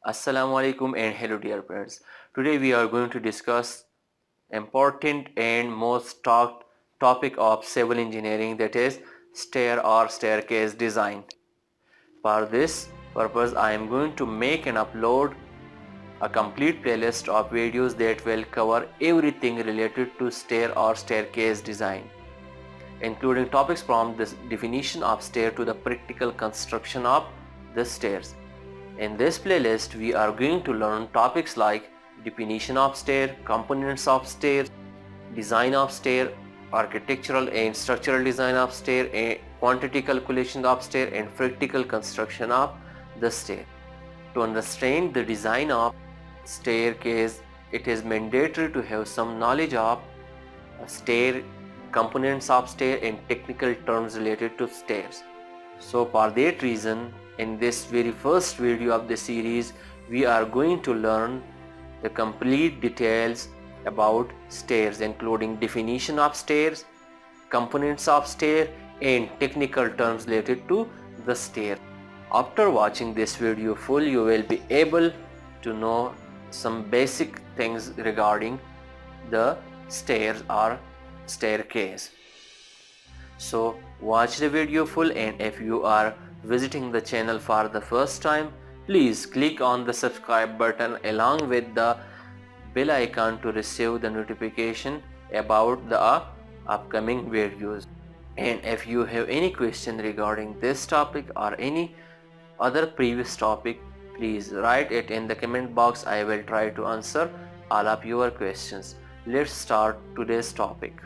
Assalamu alaikum and hello dear friends. Today we are going to discuss important and most talked topic of civil engineering, that is stair or staircase design. For this purpose I am going to make and upload a complete playlist of videos that will cover everything related to stair or staircase design, including topics from the definition of stair to the practical construction of the stairs. In this playlist, we are going to learn topics like definition of stair, components of stair, design of stair, architectural and structural design of stair, and quantity calculation of stair, and practical construction of the stair. To understand the design of staircase, it is mandatory to have some knowledge of stair, components of stair, and technical terms related to stairs. So for that reason, in this very first video of the series, we are going to learn the complete details about stairs, including definition of stairs, components of stair, and technical terms related to the stair. After watching this video full, you will be able to know some basic things regarding the stairs or staircase. So watch the video full, and if you are visiting the channel for the first time, please click on the subscribe button along with the bell icon to receive the notification about the upcoming videos. And if you have any question regarding this topic or any other previous topic, please write it in the comment box. I will try to answer all of your questions. Let's start today's topic.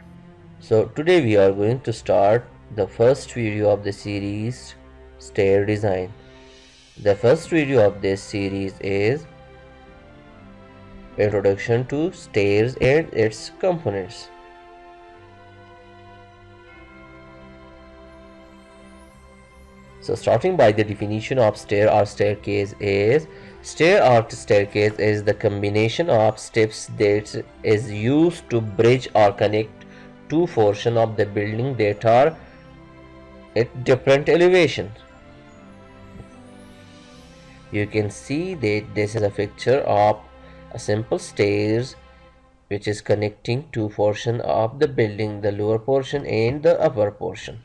So today we are going to start the first video of the series stair design. The first video of this series is introduction to stairs and its components. So starting by the definition of stair or staircase is stair or staircase is the combination of steps that is used to bridge or connect two portions of the building that are at different elevations. You can see that this is a picture of a simple stairs which is connecting two portions of the building, the lower portion and the upper portion.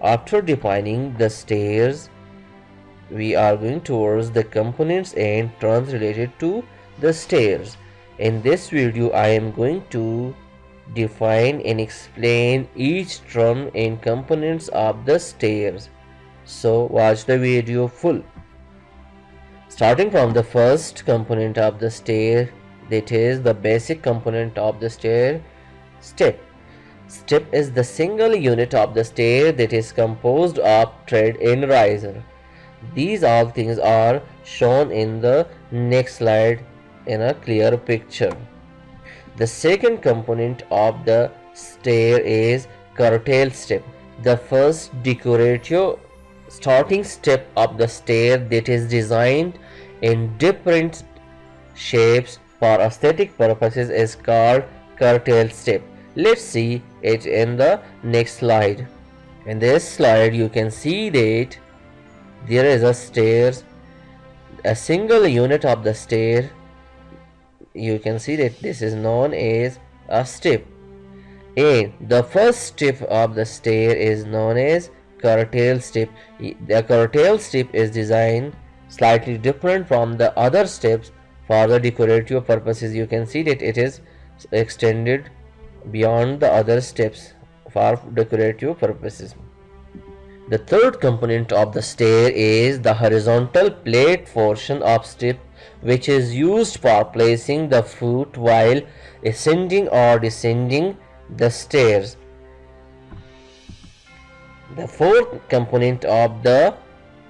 After defining the stairs, we are going towards the components and terms related to the stairs. In this video, I am going to define and explain each term and components of the stairs. So watch the video full. Starting from the first component of the stair, that is the basic component of the stair, step. Step is the single unit of the stair that is composed of tread and riser. These all things are shown in the next slide in a clear picture. The second component of the stair is curtail step, the first decorative starting step of the stair that is designed in different shapes for aesthetic purposes is called curtail step. Let's see it in the next slide. In this slide you can see that there is a stairs, a single unit of the stair. You can see that this is known as a step, and the first step of the stair is known as curtail step. The curtail step is designed slightly different from the other steps for the decorative purposes. You can see that it is extended beyond the other steps for decorative purposes. The third component of the stair is the horizontal plate portion of step, which is used for placing the foot while ascending or descending the stairs. The fourth component of the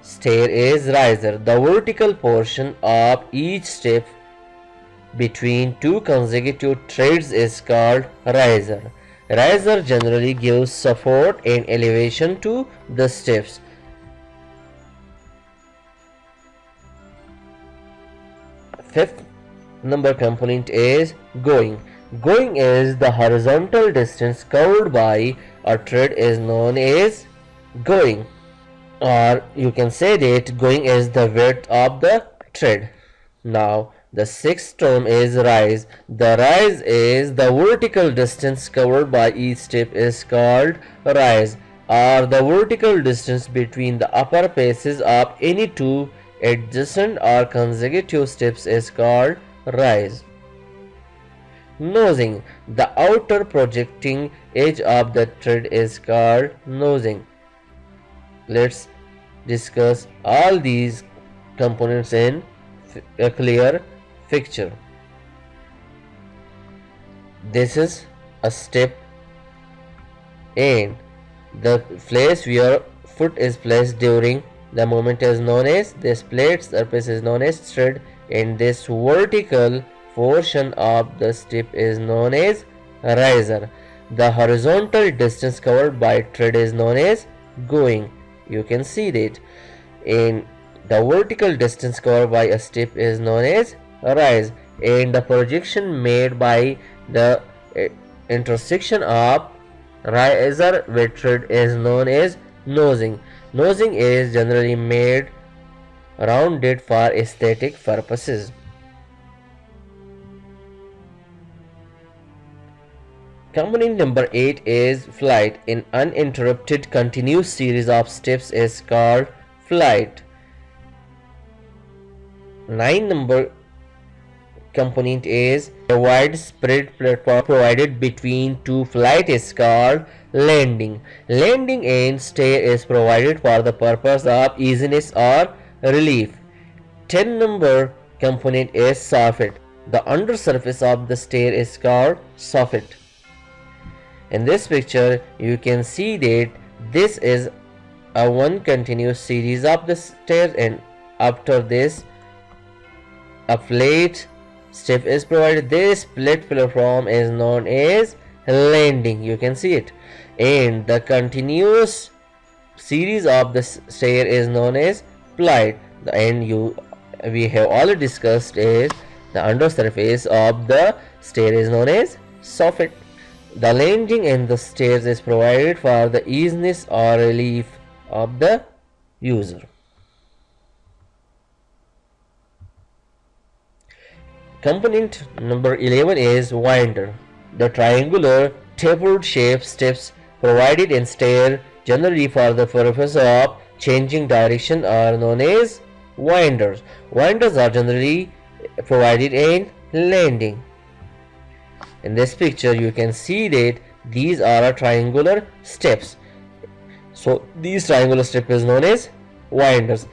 stair is riser, the vertical portion of each step between two consecutive treads is called riser. Riser generally gives support and elevation to the steps. Fifth number component is going. Going is the horizontal distance covered by a tread is known as going. or you can say that going is the width of the tread. Now the sixth term is rise. The rise is the vertical distance covered by each step is called rise, or the vertical distance between the upper faces of any two adjacent or consecutive steps is called rise. Nosing. The outer projecting edge of the tread is called nosing. Let's discuss all these components in a clear picture. This is a step, and the place where foot is placed during the movement is known as, this plate surface is known as tread, and this vertical portion of the step is known as riser. The horizontal distance covered by tread is known as going. You can see that. And the vertical distance covered by a step is known as rise, and the projection made by the intersection of riser with tread is known as nosing. Nosing is generally made rounded for aesthetic purposes. Component number 8 is flight. An uninterrupted continuous series of steps is called flight. 9 number component is a widespread platform provided between two flights is called landing. Landing and stair is provided for the purpose of easiness or relief. 10 number component is soffit. The undersurface of the stair is called soffit. In this picture you can see that this is a one continuous series of the stairs, and after this a flat step is provided. This flat platform is known as landing. You can see it, and the continuous series of the stair is known as flight. And we have already discussed is the undersurface of the stair is known as soffit. The landing and the stairs is provided for the easiness or relief of the user. Component number 11 is winder. The triangular tapered shape steps provided in stair generally for the purpose of changing direction are known as winders. Winders are generally provided in landing. In this picture you can see that these are triangular steps. So these triangular steps is known as winders.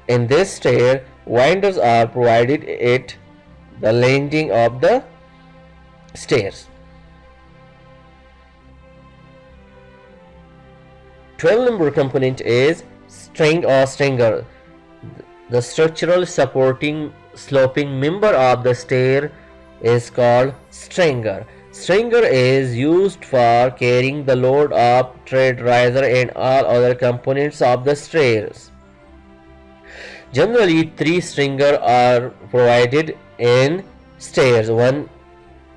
In this stair, winders are provided at the landing of the stairs. 12 number component is string or stringer. The structural supporting sloping member of the stair is called stringer. Stringer is used for carrying the load of tread, riser and all other components of the stairs. Generally 3 stringer are provided in stairs, one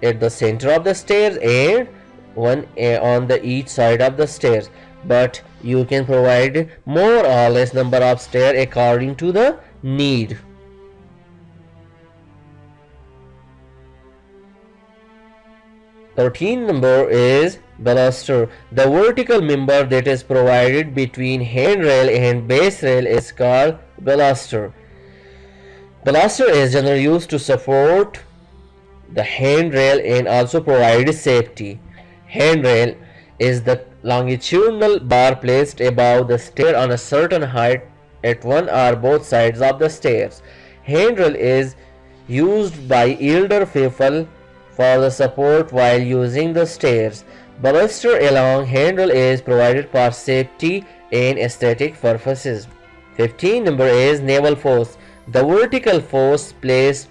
at the center of the stairs and one on the each side of the stairs, but you can provide more or less number of stairs according to the need. Thirteen number is baluster. The vertical member that is provided between handrail and base rail is called baluster. Baluster is generally used to support the handrail and also provide safety. Handrail is the longitudinal bar placed above the stair on a certain height at one or both sides of the stairs. Handrail is used by elder people for the support while using the stairs. Baluster along handrail is provided for safety and aesthetic purposes. 15 number is naval force. The vertical force placed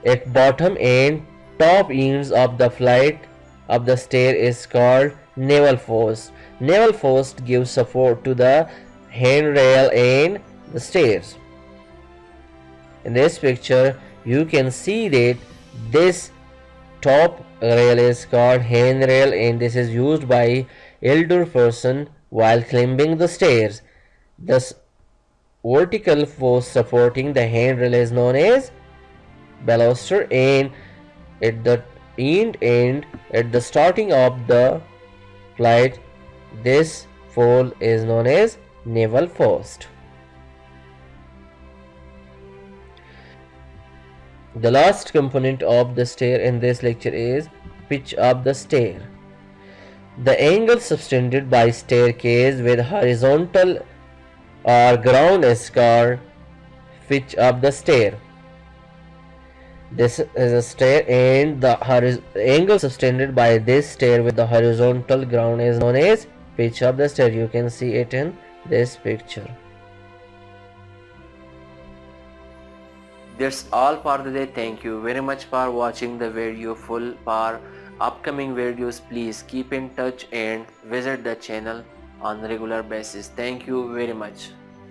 at bottom and top ends of the flight of the stair is called naval force. Naval force gives support to the handrail and the stairs. In this picture you can see that this top rail is called handrail and this is used by elder person while climbing the stairs. The vertical force supporting the handrail is known as baluster, and at the at the starting of the flight, this fall is known as naval force. The last component of the stair in this lecture is pitch of the stair. The angle subtended by staircase with horizontal or ground escar pitch of the stair. This is a stair, and the angle subtended by this stair with the horizontal ground is known as pitch of the stair. You can see it in this picture. That's all for the day. Thank you very much for watching the video full. For upcoming videos, please keep in touch and visit the channel on regular basis. Thank you very much.